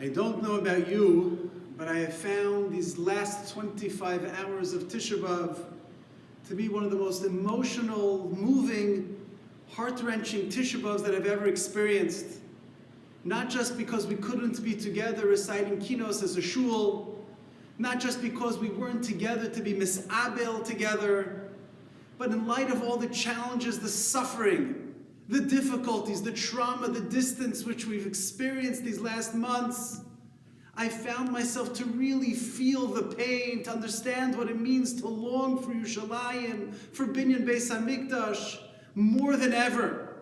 I don't know about you, but I have found these last 25 hours of Tishah B'av to be one of the most emotional, moving, heart-wrenching Tishah B'avs that I've ever experienced. Not just because we couldn't be together reciting kinos as a shul, not just because we weren't together to be misabel together, but in light of all the challenges, the suffering, the difficulties, the trauma, the distance which we've experienced these last months, I found myself to really feel the pain, to understand what it means to long for Yerushalayim, for Binyan Beis HaMikdash, more than ever.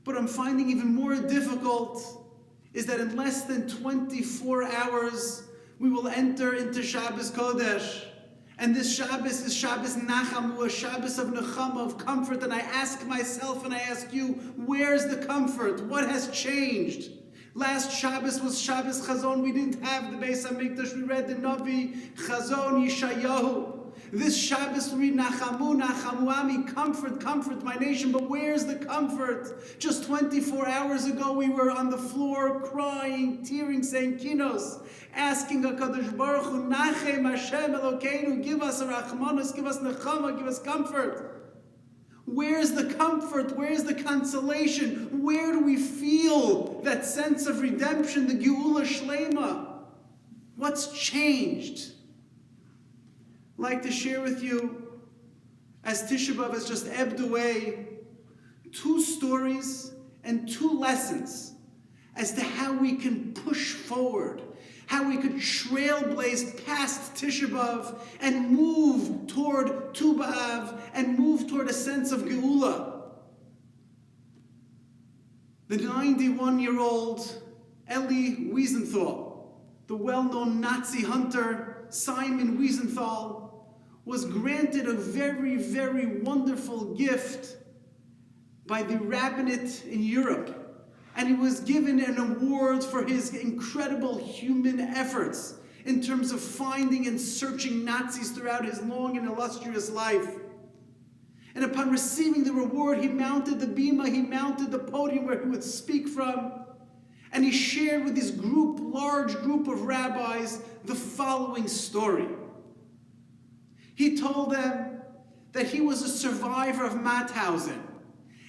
But I'm finding even more difficult is that in less than 24 hours, we will enter into Shabbos Kodesh. And this Shabbos is Shabbos Nachamu, a Shabbos of Nachamu, of comfort. And I ask myself and I ask you, where's the comfort? What has changed? Last Shabbos was Shabbos Chazon. We didn't have the Beis HaMikdash. We read the Navi, Chazon, Yeshayahu. This Shabbos we read Nachamu, Nachamu Ami, comfort, comfort my nation. But where's the comfort? Just 24 hours ago we were on the floor crying, tearing, saying kinos, asking HaKadosh Baruch Hu, Nachem Hashem Elokeinu, give us a Rachmanus, give us Nechama, give us comfort. Where's the comfort? Where's the consolation? Where do we feel that sense of redemption, the Geulah Shlema? What's changed? I'd like to share with you, as Tishah B'av has just ebbed away, 2 stories and 2 lessons as to how we can push forward, how we could trailblaze past Tishah B'av and move toward Tu B'av and move toward a sense of Geulah. The 91-year-old Eli Wiesenthal, the well-known Nazi hunter Simon Wiesenthal, was granted a very, very wonderful gift by the rabbinate in Europe. And he was given an award for his incredible human efforts in terms of finding and searching Nazis throughout his long and illustrious life. And upon receiving the reward, he mounted the bima, he mounted the podium where he would speak from, and he shared with his large group of rabbis, the following story. He told them that he was a survivor of Mauthausen,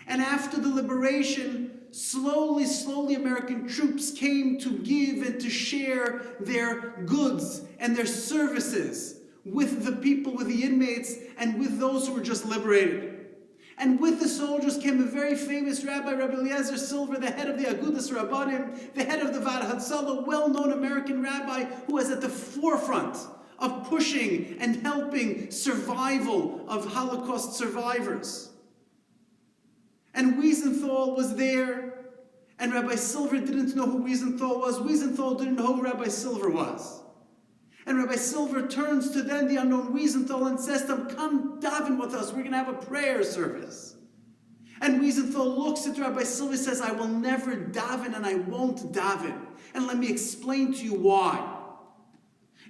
and after the liberation, slowly American troops came to give and to share their goods and their services with the people, with the inmates, and with those who were just liberated. And with the soldiers came a very famous Rabbi Eliezer Silver, the head of the Agudas Rabbanim, the head of the Vad Hatzalah, a well-known American rabbi who was at the forefront of pushing and helping survival of Holocaust survivors. And Wiesenthal was there, and Rabbi Silver didn't know who Wiesenthal was. Wiesenthal didn't know who Rabbi Silver was. And Rabbi Silver turns to then the unknown Wiesenthal and says to him, come daven with us, we're going to have a prayer service. And Wiesenthal looks at Rabbi Silver and says, I will never daven and I won't daven. And let me explain to you why.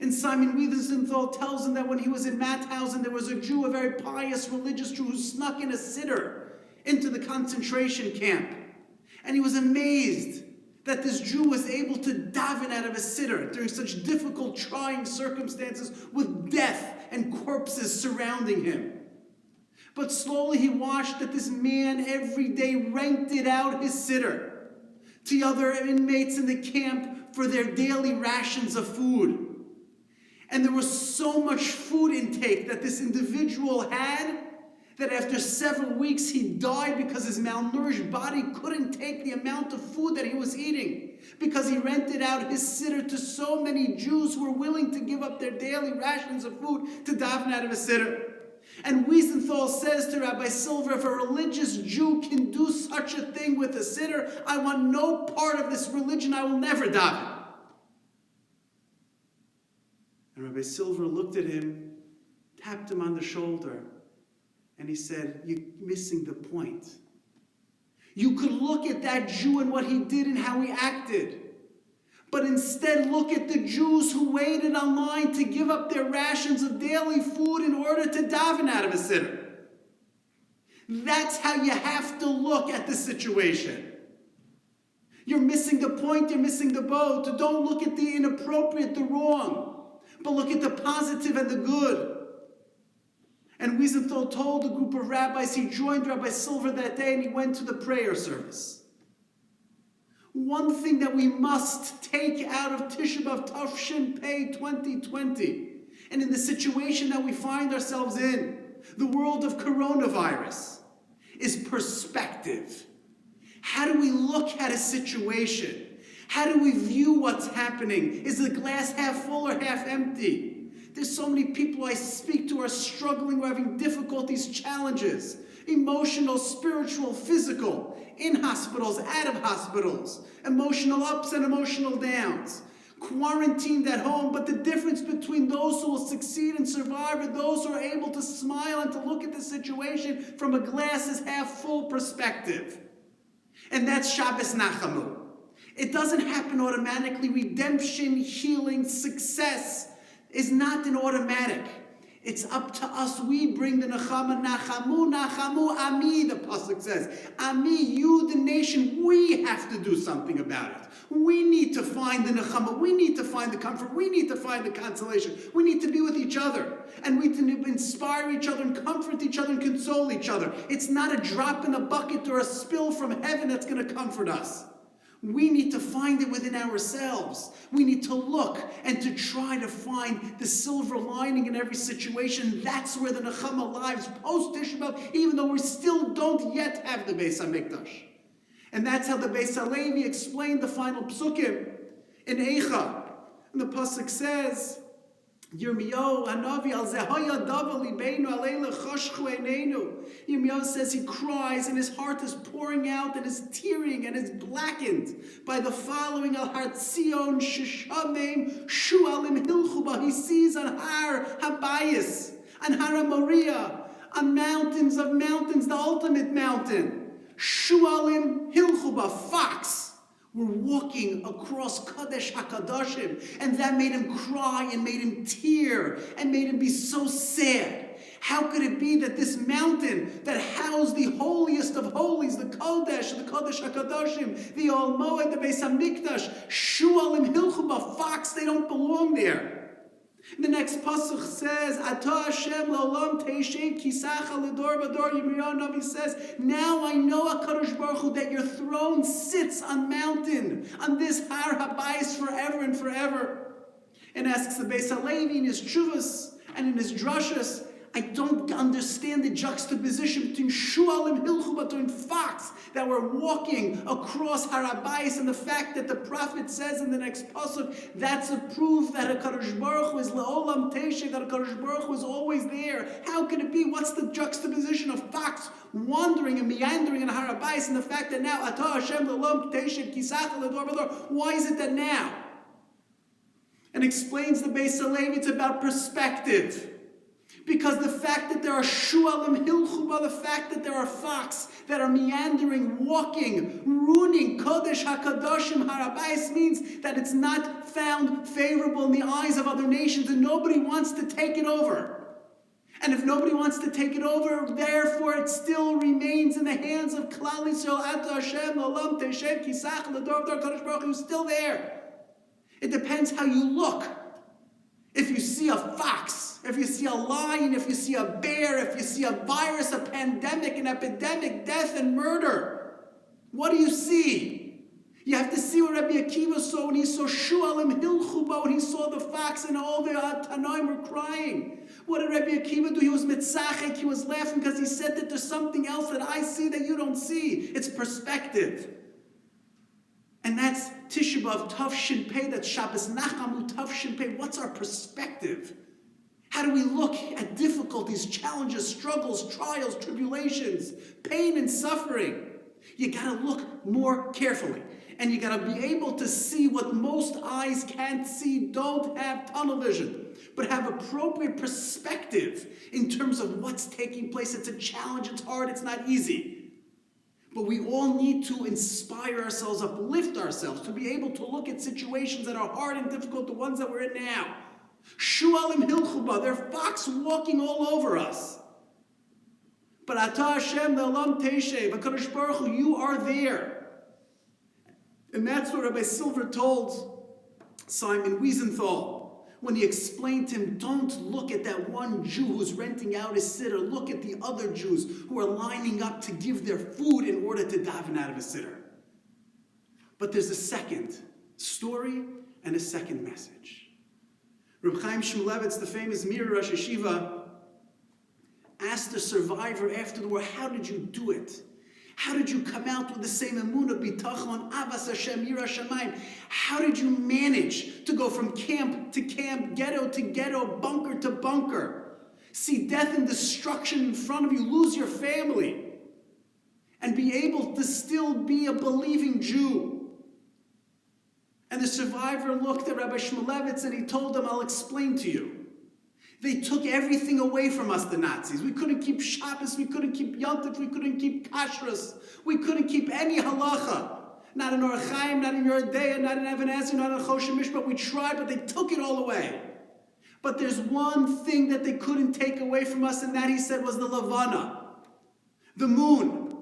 And Simon Wiesenthal tells him that when he was in Mauthausen, there was a Jew, a very pious religious Jew, who snuck in a sitter into the concentration camp. And he was amazed that this Jew was able to daven out of a sitter during such difficult, trying circumstances with death and corpses surrounding him. But slowly he watched that this man every day rented out his sitter to other inmates in the camp for their daily rations of food. And there was so much food intake that this individual had that after several weeks he died because his malnourished body couldn't take the amount of food that he was eating, because he rented out his sitter to so many Jews who were willing to give up their daily rations of food to daven out of a sitter. And Wiesenthal says to Rabbi Silver, if a religious Jew can do such a thing with a sitter, I want no part of this religion, I will never daven. And Rabbi Silver looked at him, tapped him on the shoulder, and he said, you're missing the point. You could look at that Jew and what he did and how he acted, but instead look at the Jews who waited online to give up their rations of daily food in order to daven out of a sitter. That's how you have to look at the situation. You're missing the point, you're missing the boat. Don't look at the inappropriate, the wrong, but look at the positive and the good. And Wiesenthal told a group of rabbis, he joined Rabbi Silver that day and he went to the prayer service. One thing that we must take out of Tisha B'av Tafshin Pei 2020, and in the situation that we find ourselves in, the world of coronavirus, is perspective. How do we look at a situation? How do we view what's happening? Is the glass half full or half empty? There's so many people I speak to are struggling, are having difficulties, challenges, emotional, spiritual, physical, in hospitals, out of hospitals, emotional ups and emotional downs, quarantined at home. But the difference between those who will succeed and survive and those who are able to smile and to look at the situation from a glass is half full perspective. And that's Shabbos Nachamu. It doesn't happen automatically. Redemption, healing, success is not an automatic. It's up to us. We bring the Nachamu. Nachamu, Nachamu, Ami, the Pasuk says. Ami, you, the nation, we have to do something about it. We need to find the Nachamu. We need to find the comfort. We need to find the consolation. We need to be with each other. And we need to inspire each other and comfort each other and console each other. It's not a drop in a bucket or a spill from heaven that's going to comfort us. We need to find it within ourselves. We need to look and to try to find the silver lining in every situation. That's where the Nachamu lives post Tishah B'av, even though we still don't yet have the Beis HaMikdash. And that's how the Beis HaLevi explained the final psukim in Eicha. And the pasuk says, Yirmiyahu Hanavi al Zehaya Davar Libeinu Aleila Chashchu Eineinu. Yirmiyahu says he cries and his heart is pouring out and is tearing and is blackened by the following Al Har Tzion Shishamim Shualim Hilchuba. He sees on Har Habayis, on Har Moriah, on mountains of mountains, the ultimate mountain. Shualim Hilchuba, fox, were walking across Kadesh HaKadoshim, and that made him cry and made him tear and made him be so sad. How could it be that this mountain that housed the holiest of holies, the Kodesh HaKadoshim, the Ol Moed, the Beis HaMikdash, Shualim Hilchuba, fox, they don't belong there. The next pasuk says, Ata Hashem L'olam Teishev Kisacha L'dor V'dor. Yirmiyahu Navi says, now I know, HaKadosh Baruch Hu, that your throne sits on mountain, on this Har Habayis forever and forever. And asks the Beis HaLevi in his Tshuvas and in his Drashas, I don't understand the juxtaposition between Shualim Hilchuba and fox that were walking across Har Habayis, and the fact that the prophet says in the next pasuk, that's a proof that HaKadosh Baruch Hu is La'olam Teishev, that HaKadosh Baruch Hu is always there. How can it be? What's the juxtaposition of fox wandering and meandering in Har Habayis, and the fact that now Ata Hashem La'olam Teishev Kisach L'dor V'dor? Why is it that now? And explains the Beis HaLevi, it's about perspective. Because the fact that there are Shualim Hilchuba, the fact that there are fox that are meandering, walking, ruining Kodesh HaKadoshim Har Habayis means that it's not found favorable in the eyes of other nations and nobody wants to take it over. And if nobody wants to take it over, therefore it still remains in the hands of Klal Yisrael. Ata Hashem L'olam Teishev Kisach L'dor V'dor. HaKadosh Baruch Hu is still there. It depends how you look. If you see a fox, if you see a lion, if you see a bear, if you see a virus, a pandemic, an epidemic, death and murder, what do you see? You have to see what Rabbi Akiva saw when he saw Shualim Hilchuba, when he saw the fox and all the Tanoim were crying. What did Rabbi Akiva do? He was mitzachek, he was laughing because he said that there's something else that I see that you don't see. It's perspective. And that's Tisha B'av Tafshin Pei, that's Shabbos Nachamu Tafshin Pei. What's our perspective? How do we look at difficulties, challenges, struggles, trials, tribulations, pain and suffering? You got to look more carefully. And you got to be able to see what most eyes can't see, don't have tunnel vision, but have appropriate perspective in terms of what's taking place. It's a challenge, it's hard, it's not easy. But we all need to inspire ourselves, uplift ourselves, to be able to look at situations that are hard and difficult, the ones that we're in now. Shualim Hilchuba, they're fox walking all over us. But Ata Hashem L'olam Teishev, HaKadosh Baruch Hu, you are there. And that's what Rabbi Silver told Simon Wiesenthal when he explained to him, don't look at that one Jew who's renting out his siddur. Look at the other Jews who are lining up to give their food in order to daven out of a siddur. But there's a second story and a second message. Reb Chaim Shmulevitz, the famous Mir Rosh Yeshiva, asked the survivor after the war, how did you do it? How did you come out with the same emunah, bitachon, avas Hashem, yirah shamayim? How did you manage to go from camp to camp, ghetto to ghetto, bunker to bunker, see death and destruction in front of you, lose your family, and be able to still be a believing Jew? And the survivor looked at Rabbi Shmulevitz and he told him, I'll explain to you. They took everything away from us, the Nazis. We couldn't keep Shabbos, we couldn't keep Yontif, we couldn't keep Kashrus, we couldn't keep any halacha. Not in Orach Chaim, not in Yeridea, not in Even Ezer, not in Choshen Mishpat. We tried, but they took it all away. But there's one thing that they couldn't take away from us, and that, he said, was the Levana, the moon.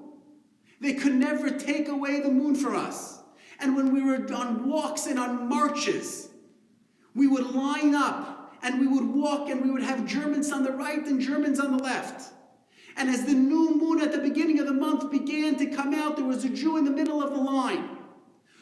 They could never take away the moon from us. And when we were on walks and on marches, we would line up and we would walk and we would have Germans on the right and Germans on the left. And as the new moon at the beginning of the month began to come out, there was a Jew in the middle of the line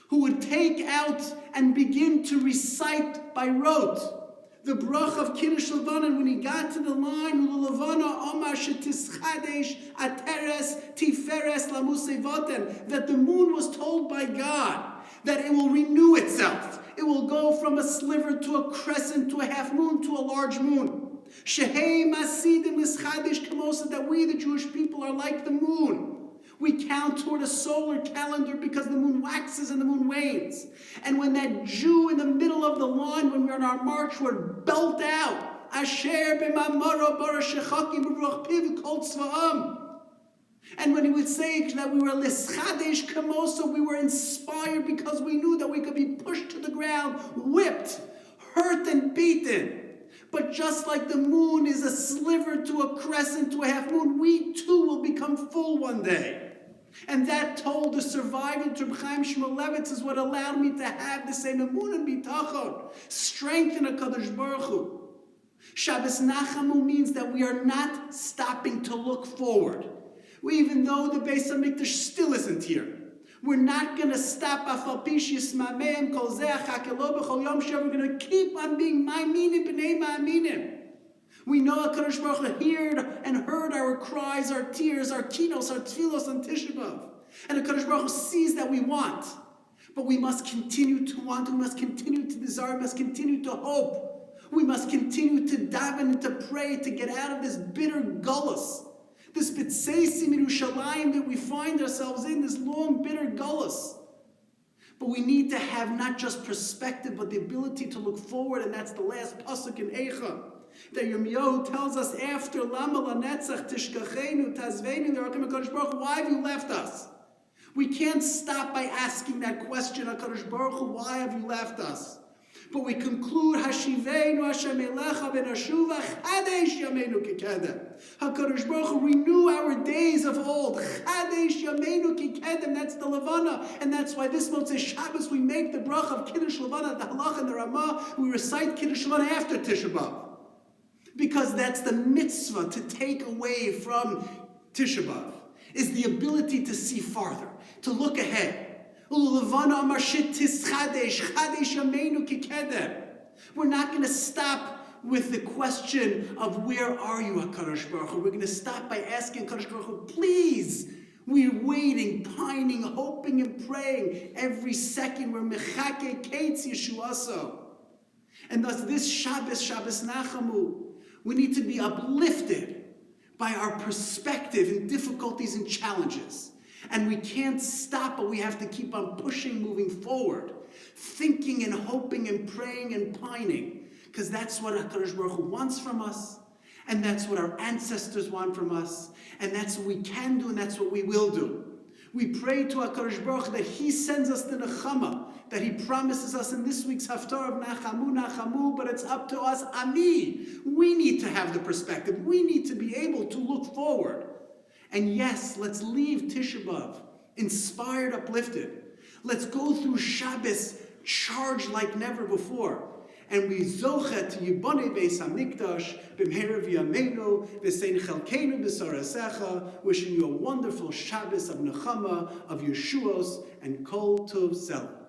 who would take out and begin to recite by rote the brach of Kiddush Levana. And when he got to the line, Levana Omar Shetischadesh Ateres Tiferes Lamusevoten, that the moon was told by God that it will renew itself. It will go from a sliver to a crescent to a half moon to a large moon. Shehei Masidim Lischadesh Kamosa, that we, the Jewish people, are like the moon. We count toward a solar calendar because the moon waxes and the moon wanes. And when that Jew in the middle of the line, when we're on our march, would belt out, Asher b'mamaro barashechakim b'ruach piv kol tzva'am. And when he would say that we were Lischadesh Kamosa, we were inspired because we knew that we could be pushed to the ground, whipped, hurt and beaten. But just like the moon is a sliver to a crescent to a half moon, we too will become full one day. And that told the survivor, Reb Chaim Shmulevitz, is what allowed me to have the same emunah and bitachon, strength in HaKadosh Baruch Hu. Shabbos Nachamu means that we are not stopping to look forward. Even though the Beis HaMikdash still isn't here, we're not going to stop. We're going to keep on being ma'aminim b'nei ma'aminim. We know HaKadosh Baruch Hu heard and heard our cries, our tears, our kinos, our tefillos on Tishah B'av. And HaKadosh Baruch Hu sees that we want. But we must continue to want, we must continue to desire, we must continue to hope. We must continue to daven and to pray to get out of this bitter Galus. This B'tseisim in Yerushalayim that we find ourselves in, this long, bitter Galus. But we need to have not just perspective, but the ability to look forward, and that's the last pasuk in Eicha, that Yirmiyahu tells us after, Lama lanetzach tishkachenu tazveinu l'rachim HaKadosh Baruch Hu, why have you left us? We can't stop by asking that question, HaKadosh Baruch Hu, why have you left us? But we conclude, Hashiveinu Hashem Elecha v'nashuva chadesh yameinu kikedem. HaKadosh Baruch Hu, renew our days of old. Chadesh yameinu kikedem. That's the Levana, and that's why this Motzei Shabbos we make the bracha of Kiddush Levana, the Halach and the Ramah. We recite Kiddush Levana after Tishah B'av, because that's the mitzvah to take away from Tishah B'av, is the ability to see farther, to look ahead. We're not going to stop with the question of where are you, HaKadosh Baruch Hu. We're going to stop by asking HaKadosh Baruch Hu, please. We're waiting, pining, hoping, and praying every second. We're mechake kates Yeshuaso. And thus this Shabbos Nachamu, we need to be uplifted by our perspective in difficulties and challenges. And we can't stop, but we have to keep on pushing, moving forward, thinking and hoping and praying and pining, because that's what HaKadosh Baruch Hu wants from us, and that's what our ancestors want from us, and that's what we can do, and that's what we will do. We pray to HaKadosh Baruch Hu that He sends us the Nachamu, that He promises us in this week's Haftarah of Nachamu, but it's up to us, Ami. We need to have the perspective. We need to be able to look forward. And yes, let's leave Tishah B'av inspired, uplifted. Let's go through Shabbos charged like never before. And we zochet to Yibonei Beis HaMikdash b'mheira v'yameinu v'sein chelkeinu b'sarasecha, wishing you a wonderful Shabbos of Nachamu, of Yeshuos, and Kol Tov Zel.